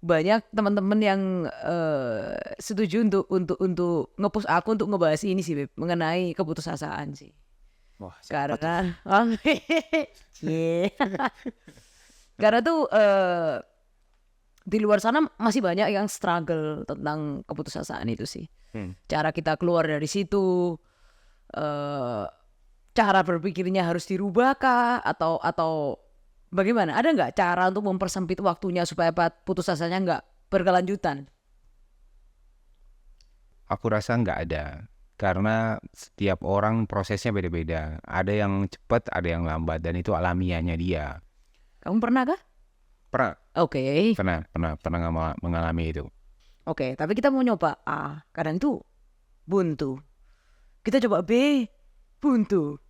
banyak teman-teman yang setuju untuk nge-push aku untuk ngebahas ini sih, Beb, mengenai keputusasaan sih. Wah, siapa tuh? Karena Cie. Karena tuh di luar sana masih banyak yang struggle tentang keputusasaan itu sih. Cara kita keluar dari situ, cara berpikirnya harus dirubahkah atau bagaimana? Ada nggak cara untuk mempersempit waktunya supaya putusasanya nggak berkelanjutan? Aku rasa nggak ada. Karena setiap orang prosesnya beda-beda. Ada yang cepat, ada yang lambat, dan itu alamiahnya dia. Kamu pernah kah? Pernah Oke. mengalami itu. Oke, tapi kita mau nyoba A, kadang itu buntu. Kita coba B, buntu.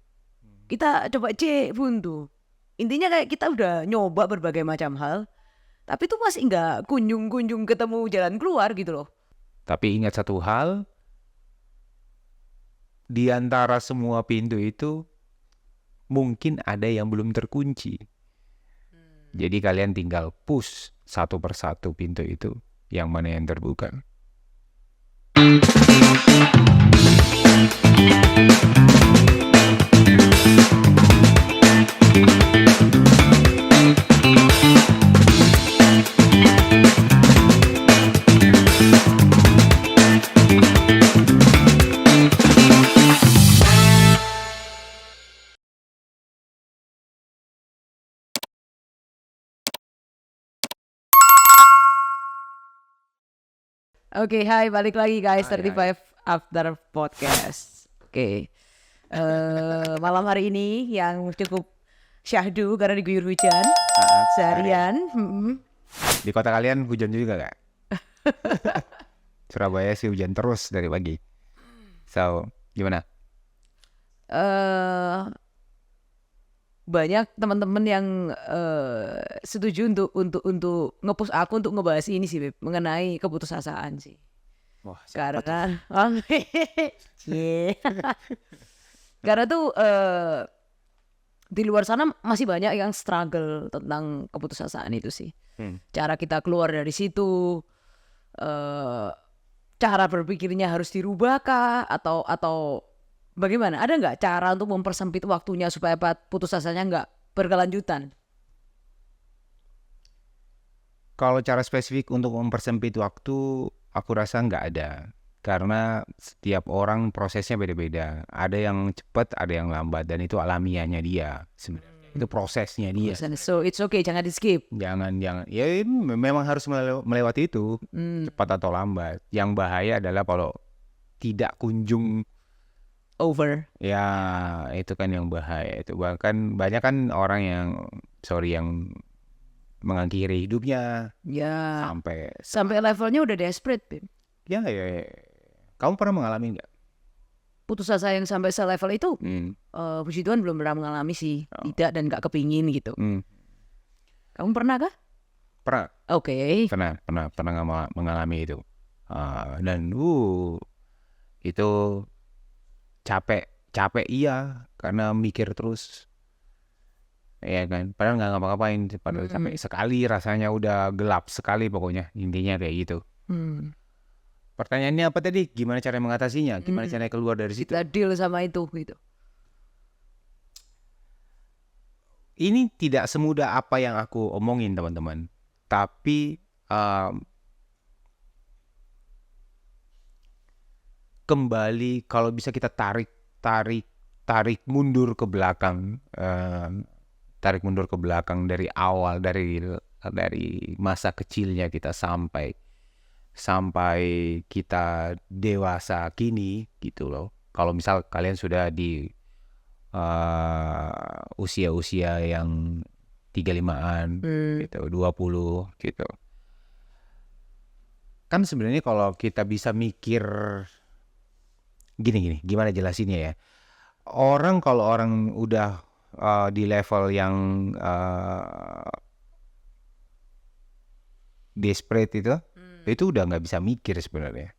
Kita coba C, buntu. Intinya kayak kita udah nyoba berbagai macam hal, tapi tuh masih nggak kunjung ketemu jalan keluar gitu loh. Tapi ingat satu hal, di antara semua pintu itu mungkin ada yang belum terkunci. Jadi kalian tinggal push satu persatu pintu itu, yang mana yang terbuka. Oke, hai, balik lagi guys, Hai, 35 After Podcast. Oke. Malam hari ini yang cukup syahdu karena diguyur hujan seharian. Di kota kalian hujan juga gak? Surabaya sih hujan terus dari pagi. So, gimana? Banyak teman-teman yang setuju untuk nge-push aku untuk ngebahas ini sih, Beb, mengenai keputusasaan sih. Wah, siapa tuh? Karena Cie. Karena tuh di luar sana masih banyak yang struggle tentang keputusasaan itu sih. Cara kita keluar dari situ, cara berpikirnya harus dirubahkah atau bagaimana? Ada nggak cara untuk mempersempit waktunya supaya putusasanya nggak berkelanjutan? Kalau cara spesifik untuk mempersempit waktu, aku rasa nggak ada. Karena setiap orang prosesnya beda-beda. Ada yang cepat, ada yang lambat, dan itu alamiahnya dia sebenarnya. Itu prosesnya dia. So it's okay, jangan di skip. Jangan. Ya memang harus melewati itu, cepat atau lambat. Yang bahaya adalah kalau tidak kunjung Over. ya, itu kan yang bahaya. Itu bahkan banyak kan orang yang mengakhiri hidupnya Ya. sampai Levelnya udah desperate, Bim. ya. Kamu pernah mengalami nggak? Putus asa yang sampai selevel itu, puji Tuhan belum pernah mengalami sih. Tidak dan nggak kepingin gitu. Kamu pernah kah? Pernah. Oke. Pernah mengalami itu. Dan itu capek iya, karena mikir terus. Ya kan, padahal nggak ngapa-ngapain, padahal capek sekali, rasanya udah gelap sekali pokoknya, intinya kayak gitu. Pertanyaannya apa tadi? Gimana cara mengatasinya? Gimana cara keluar dari situ? Kita deal sama itu gitu. Ini tidak semudah apa yang aku omongin, teman-teman. Tapi kembali, kalau bisa kita tarik mundur ke belakang. Tarik mundur ke belakang dari awal, dari masa kecilnya kita sampai kita dewasa kini gitu loh. Kalau misal kalian sudah di usia-usia yang 35-an gitu, 20 gitu. Kan sebenarnya kalau kita bisa mikir gini, gimana jelasinnya ya? Kalau orang udah di level yang desperate itu udah nggak bisa mikir sebenarnya.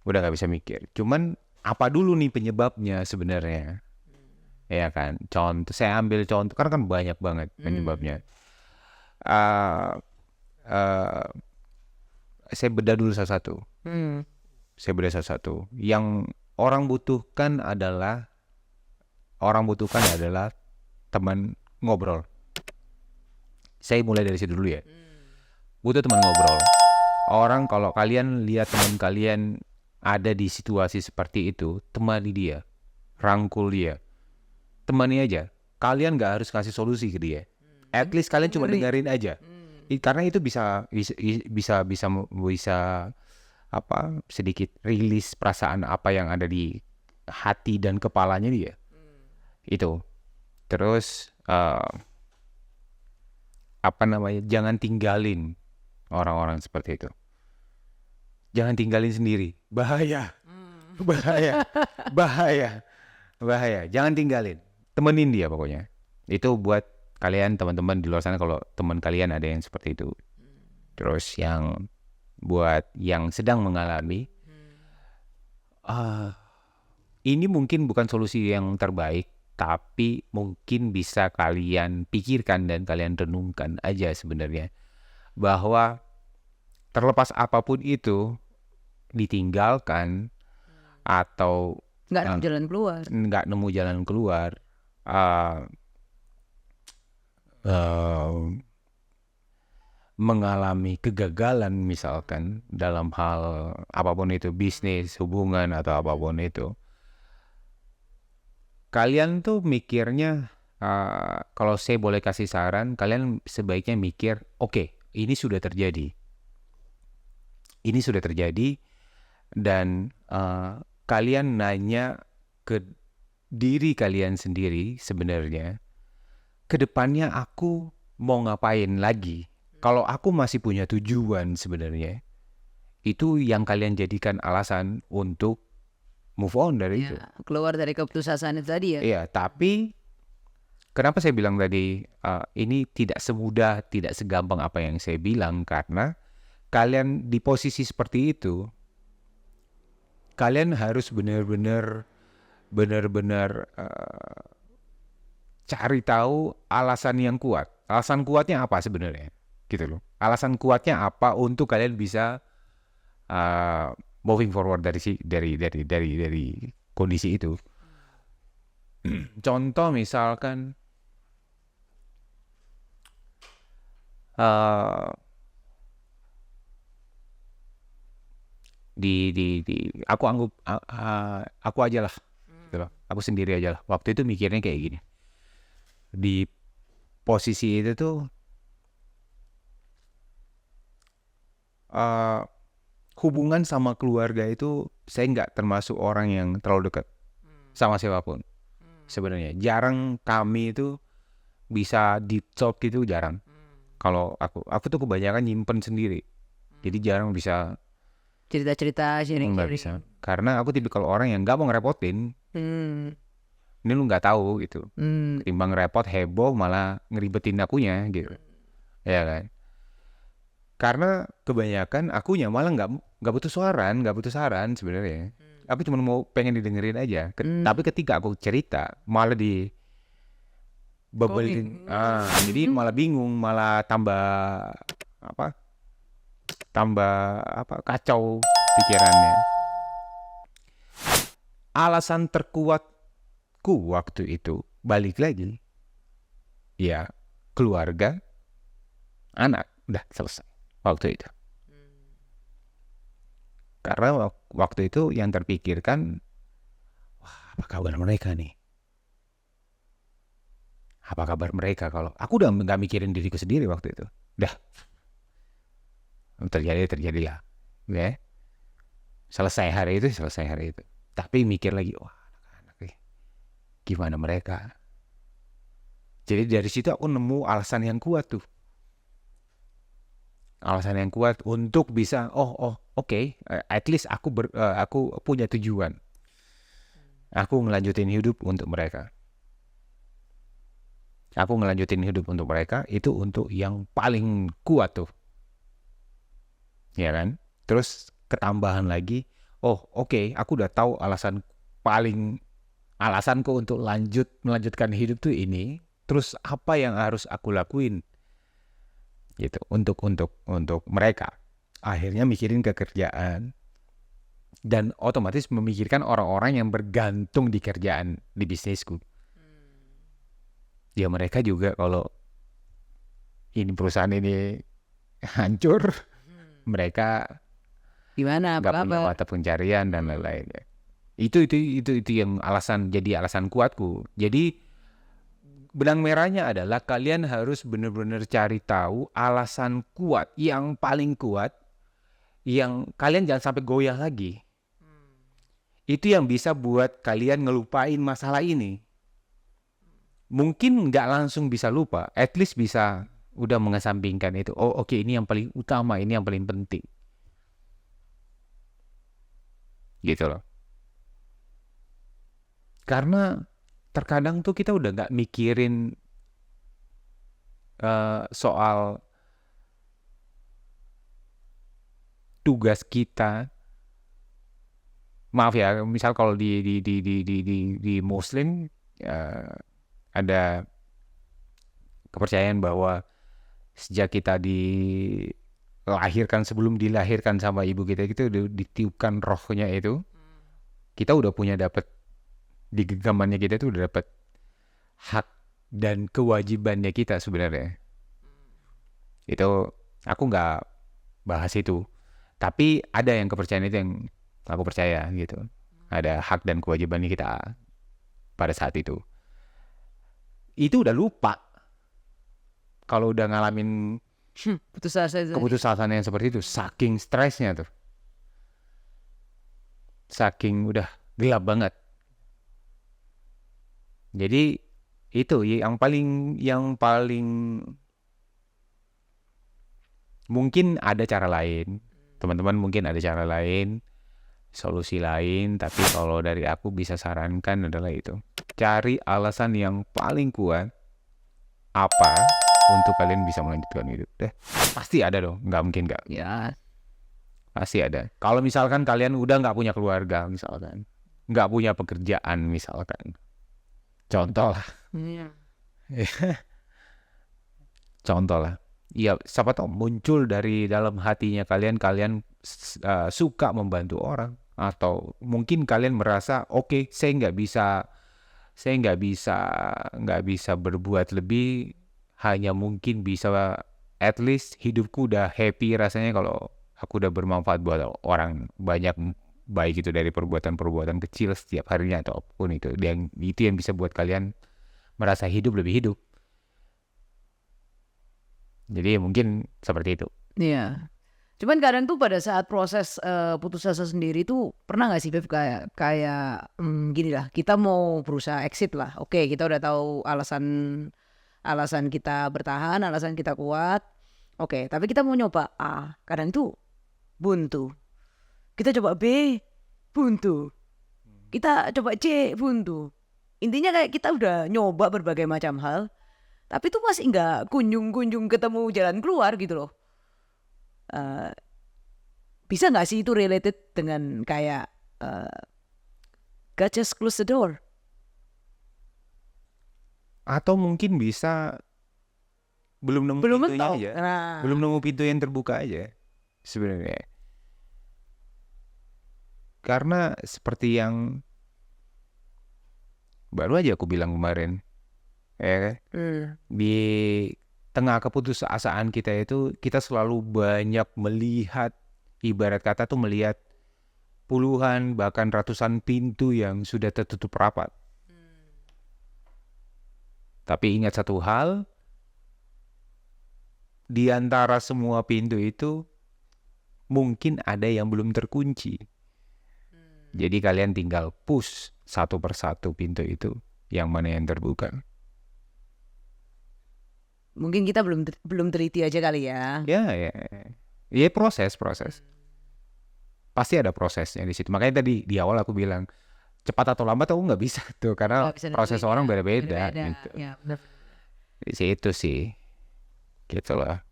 Udah nggak bisa mikir. Cuman apa dulu nih penyebabnya sebenarnya? Ya kan. Saya ambil contoh, karena kan banyak banget penyebabnya. saya bedah dulu satu-satu. Yang orang butuhkan adalah teman ngobrol. Saya mulai dari situ dulu ya. Butuh teman ngobrol. Orang kalau kalian lihat teman kalian ada di situasi seperti itu, temani dia, rangkul dia, temani aja. Kalian nggak harus kasih solusi ke dia. At least kalian cuma dengerin aja. Karena itu bisa sedikit rilis perasaan apa yang ada di hati dan kepalanya dia. Itu. Terus jangan tinggalin orang-orang seperti itu. Jangan tinggalin sendiri. Bahaya. Jangan tinggalin. Temenin dia pokoknya. Itu buat kalian teman-teman di luar sana kalau teman kalian ada yang seperti itu. Terus yang buat yang sedang mengalami, ini mungkin bukan solusi yang terbaik, tapi mungkin bisa kalian pikirkan dan kalian renungkan aja sebenarnya. Bahwa terlepas apapun itu, ditinggalkan atau nggak nemu jalan keluar, mengalami kegagalan misalkan dalam hal apapun itu, bisnis, hubungan atau apapun itu, kalian tuh mikirnya, kalau saya boleh kasih saran, kalian sebaiknya mikir, oke, ini sudah terjadi dan kalian nanya ke diri kalian sendiri sebenarnya, kedepannya aku mau ngapain lagi? Kalau aku masih punya tujuan sebenarnya, itu yang kalian jadikan alasan untuk move on dari itu. Keluar dari keputusasaan itu tadi ya. Iya, tapi kenapa saya bilang tadi ini tidak semudah, tidak segampang apa yang saya bilang, karena kalian di posisi seperti itu, kalian harus benar-benar cari tahu alasan yang kuat. Alasan kuatnya apa sebenarnya? Gitu loh. Alasan kuatnya apa untuk kalian bisa moving forward dari kondisi itu. Contoh misalkan aku aja lah, gitu loh. Aku sendiri aja lah. Waktu itu mikirnya kayak gini. Di posisi itu tuh hubungan sama keluarga itu saya nggak termasuk orang yang terlalu dekat sama siapapun. Sebenarnya jarang kami itu bisa deep talk gitu, jarang. Kalau aku tuh kebanyakan nyimpen sendiri, jadi jarang bisa cerita-cerita sharing. Nggak bisa, karena aku tipikal orang yang nggak mau ngerepotin. Ini lu nggak tahu gitu, ketimbang repot heboh malah ngeribetin akunya gitu, ya kan? Karena kebanyakan akunya malah nggak butuh saran sebenarnya. Aku cuma pengen didengerin aja. Tapi ketika aku cerita malah bebelin, jadi malah bingung, malah tambah kacau pikirannya. Alasan terkuatku waktu itu balik lagi, ya keluarga, anak, udah selesai waktu itu. Karena waktu itu yang terpikirkan, wah, apa kabar mereka nih? Apa kabar mereka? Kalau aku udah nggak mikirin diriku sendiri waktu itu, dah terjadilah, ya. Selesai hari itu. Tapi mikir lagi, wah, anak-anak gimana mereka? Jadi dari situ aku nemu alasan yang kuat tuh. Alasan yang kuat untuk bisa, oke, at least aku punya tujuan. Aku ngelanjutin hidup untuk mereka. Itu untuk yang paling kuat tuh. Ya kan? Terus ketambahan lagi, oke, aku udah tahu alasanku untuk melanjutkan hidup tuh ini. Terus apa yang harus aku lakuin? gitu untuk mereka. Akhirnya mikirin kerjaan dan otomatis memikirkan orang-orang yang bergantung di kerjaan di bisnisku. Ya mereka juga kalau ini perusahaan ini hancur, mereka Gimana? nggak Apa punya kabar? mata pencarian dan lain-lain. Itu yang jadi alasan kuatku. Jadi benang merahnya adalah kalian harus benar-benar cari tahu alasan kuat, yang paling kuat, yang kalian jangan sampai goyah lagi. Itu yang bisa buat kalian ngelupain masalah ini. Mungkin nggak langsung bisa lupa, at least bisa udah mengesampingkan itu. Oh oke, ini yang paling utama, ini yang paling penting. Gitu loh. Karena terkadang tuh kita udah nggak mikirin soal tugas kita. Maaf ya, misal kalau di Muslim ada kepercayaan bahwa sejak kita dilahirkan, sebelum dilahirkan sama ibu kita itu ditiupkan rohnya itu, kita udah punya dapat di genggamannya kita tuh udah dapat hak dan kewajibannya kita sebenarnya. Itu aku nggak bahas itu, tapi ada yang kepercayaan itu yang aku percaya gitu. Ada hak dan kewajibannya kita pada saat itu. Itu udah lupa kalau udah ngalamin Putus asa itu. keputusasaan yang seperti itu, saking stresnya tuh, saking udah gelap banget. Jadi itu yang paling mungkin ada cara lain, teman-teman, mungkin ada cara lain, solusi lain, tapi kalau dari aku bisa sarankan adalah itu, cari alasan yang paling kuat apa untuk kalian bisa melanjutkan hidup. Pasti ada dong, nggak mungkin nggak. Ya. Pasti ada. Kalau misalkan kalian udah nggak punya keluarga, misalkan nggak punya pekerjaan, misalkan, contoh lah, Iya. contoh lah. Ya, siapa tahu muncul dari dalam hatinya kalian suka membantu orang, atau mungkin kalian merasa oke, saya nggak bisa berbuat lebih, hanya mungkin bisa at least hidupku udah happy rasanya kalau aku udah bermanfaat buat orang banyak, baik itu dari perbuatan-perbuatan kecil setiap harinya ataupun itu yang bisa buat kalian merasa hidup lebih hidup. Jadi mungkin seperti itu. Iya. Cuman kadang tuh pada saat proses putus asa sendiri tuh pernah nggak sih Bev kayak gini lah, kita mau berusaha exit lah. Oke, kita udah tahu alasan kita bertahan, alasan kita kuat. Oke, tapi kita mau nyoba A, kadang tuh buntu. Kita coba B, buntu. Kita coba C, buntu. Intinya kayak kita udah nyoba berbagai macam hal, tapi tuh masih nggak kunjung ketemu jalan keluar gitu loh. Bisa nggak sih itu related dengan kayak God just close the door? Atau mungkin bisa belum nemu pintunya mentok. aja. Nah. Belum nemu pintu yang terbuka aja sebenarnya. Karena seperti yang baru aja aku bilang kemarin, ya kan? Di tengah keputusasaan kita itu, kita selalu banyak melihat, ibarat kata tuh melihat puluhan bahkan ratusan pintu yang sudah tertutup rapat. Tapi ingat satu hal, di antara semua pintu itu mungkin ada yang belum terkunci. Jadi kalian tinggal push satu persatu pintu itu, yang mana yang terbuka. Mungkin kita belum teliti aja kali ya. Ya proses. Pasti ada prosesnya di situ. Makanya tadi di awal aku bilang cepat atau lambat aku nggak bisa tuh, karena proses orang beda-beda. Gitu. Ya, benar. Di situ sih, gitu lah.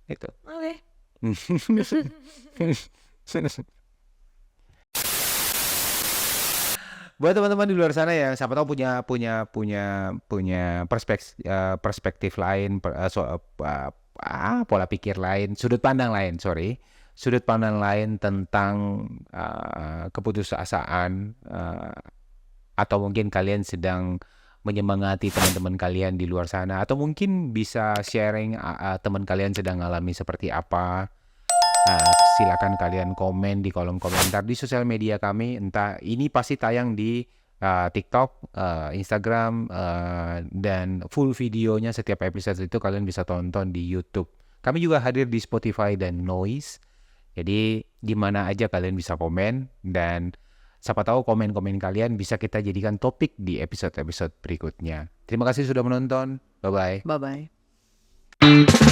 Itu. Oke. Buat teman-teman di luar sana yang siapa tahu punya perspektif lain, pola pikir lain, sudut pandang lain tentang keputusasaan, atau mungkin kalian sedang menyemangati teman-teman kalian di luar sana, atau mungkin bisa sharing teman kalian sedang alami seperti apa. Silakan kalian komen di kolom komentar di sosial media kami. Entah ini pasti tayang di TikTok, Instagram, dan full videonya setiap episode itu kalian bisa tonton di YouTube. Kami juga hadir di Spotify dan Noise. Jadi di mana aja kalian bisa komen, dan siapa tahu komen-komen kalian bisa kita jadikan topik di episode-episode berikutnya. Terima kasih sudah menonton. Bye-bye. Bye-bye.